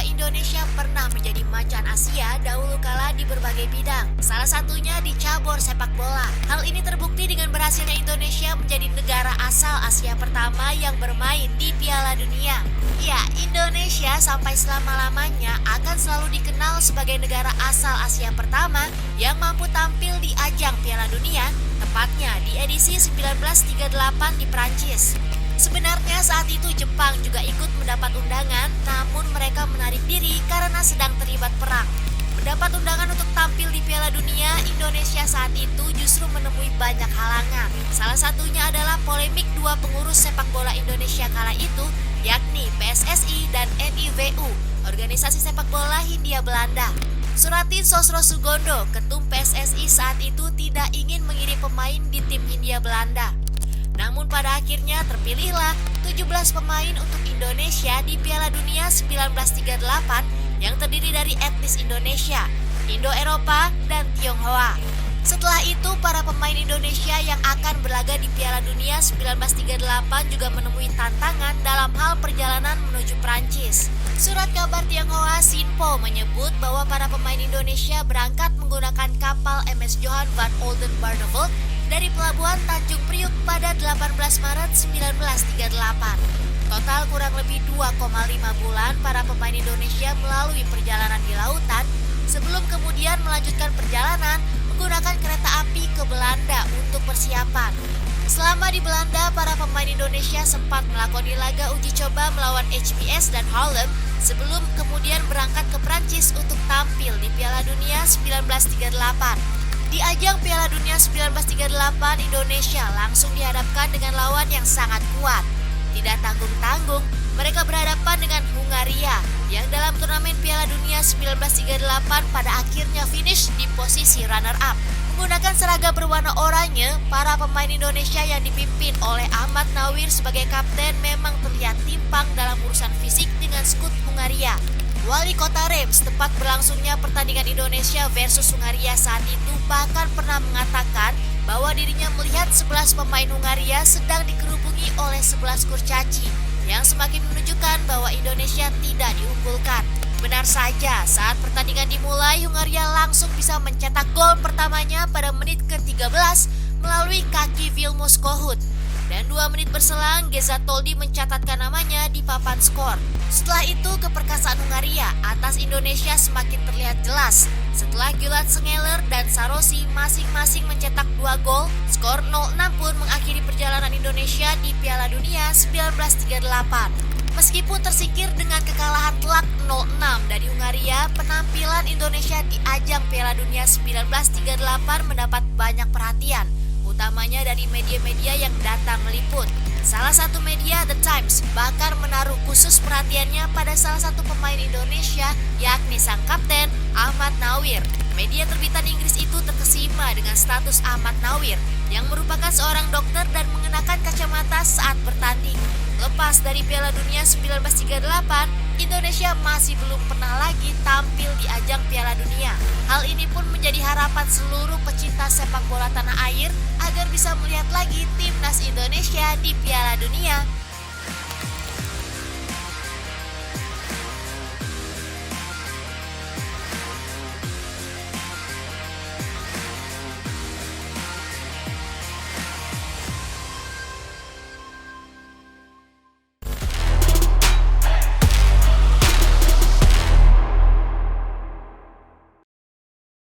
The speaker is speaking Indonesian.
Indonesia pernah menjadi macan Asia dahulu kala di berbagai bidang. Salah satunya di cabur sepak bola. Hal ini terbukti dengan berhasilnya Indonesia menjadi negara asal Asia pertama yang bermain di Piala Dunia. Ya, Indonesia sampai selama-lamanya akan selalu dikenal sebagai negara asal Asia pertama yang mampu tampil di ajang Piala Dunia, tepatnya di edisi 1938 di Prancis. Sebenarnya saat itu Jepang juga ikut mendapat undangan, namun mereka menarik diri karena sedang terlibat perang. Mendapat undangan untuk tampil di Piala Dunia, Indonesia saat itu justru menemui banyak halangan. Salah satunya adalah polemik dua pengurus sepak bola Indonesia kala itu, yakni PSSI dan NIVU, Organisasi Sepak Bola Hindia Belanda. Suratin Sosro Sugondo, ketum PSSI saat itu tidak ingin mengirim pemain di tim Hindia Belanda. Namun pada akhirnya terpilihlah 17 pemain untuk Indonesia di Piala Dunia 1938 yang terdiri dari etnis Indonesia, Indo-Eropa, dan Tionghoa. Setelah itu para pemain Indonesia yang akan berlaga di Piala Dunia 1938 juga menemui tantangan dalam hal perjalanan menuju Prancis. Surat kabar Tionghoa Sinpo menyebut bahwa para pemain Indonesia berangkat menggunakan kapal MS Johan van Oldenbarnevelt dari pelabuhan Tanjung Priuk pada 18 Maret 1938. Total kurang lebih 2,5 bulan para pemain Indonesia melalui perjalanan di lautan sebelum kemudian melanjutkan perjalanan menggunakan kereta api ke Belanda untuk persiapan. Selama di Belanda, para pemain Indonesia sempat melakoni laga uji coba melawan HBS dan Haarlem sebelum kemudian berangkat ke Prancis untuk tampil di Piala Dunia 1938. Di ajang Piala Dunia 1938, Indonesia langsung dihadapkan dengan lawan yang sangat kuat. Tidak tanggung-tanggung, mereka berhadapan dengan Hungaria yang dalam turnamen Piala Dunia 1938 pada akhirnya finish di posisi runner-up. Menggunakan seragam berwarna oranye, para pemain Indonesia yang dipimpin oleh Ahmad Nawir sebagai kapten memang terlihat timpang dalam urusan fisik dengan skuad Hungaria. Wali kota Reims, tempat berlangsungnya pertandingan Indonesia versus Hungaria saat itu, bahkan pernah mengatakan bahwa dirinya melihat 11 pemain Hungaria sedang dikerubungi oleh 11 kurcaci yang semakin menunjukkan bahwa Indonesia tidak diunggulkan. Benar saja, saat pertandingan dimulai, Hungaria langsung bisa mencetak gol pertamanya pada menit ke-13 melalui kaki Vilmos Kohut. Dan 2 menit berselang, Geza Toldi mencatatkan namanya di papan skor. Setelah itu, keperkasaan Hungaria atas Indonesia semakin terlihat jelas. Setelah Gyulad Sengeler dan Sarosi masing-masing mencetak 2 gol, skor 0-6 pun mengakhiri perjalanan Indonesia di Piala Dunia 1938. Meskipun tersingkir dengan kekalahan telak 0-6 dari Hungaria, penampilan Indonesia di ajang Piala Dunia 1938 mendapat banyak perhatian, utamanya dari media-media yang datang meliput. Salah satu media, The Times, bahkan menaruh khusus perhatiannya pada salah satu pemain Indonesia, yakni sang kapten Ahmad Nawir. Media terbitan Inggris itu terkesima dengan status Ahmad Nawir yang merupakan seorang dokter dan mengenakan kacamata saat bertanding. Lepas dari Piala Dunia 1938, Indonesia masih belum pernah lagi tampil di ajang Piala Dunia. Hal ini pun menjadi harapan seluruh pecinta sepak bola tanah air agar bisa melihat lagi timnas Indonesia di Piala Dunia.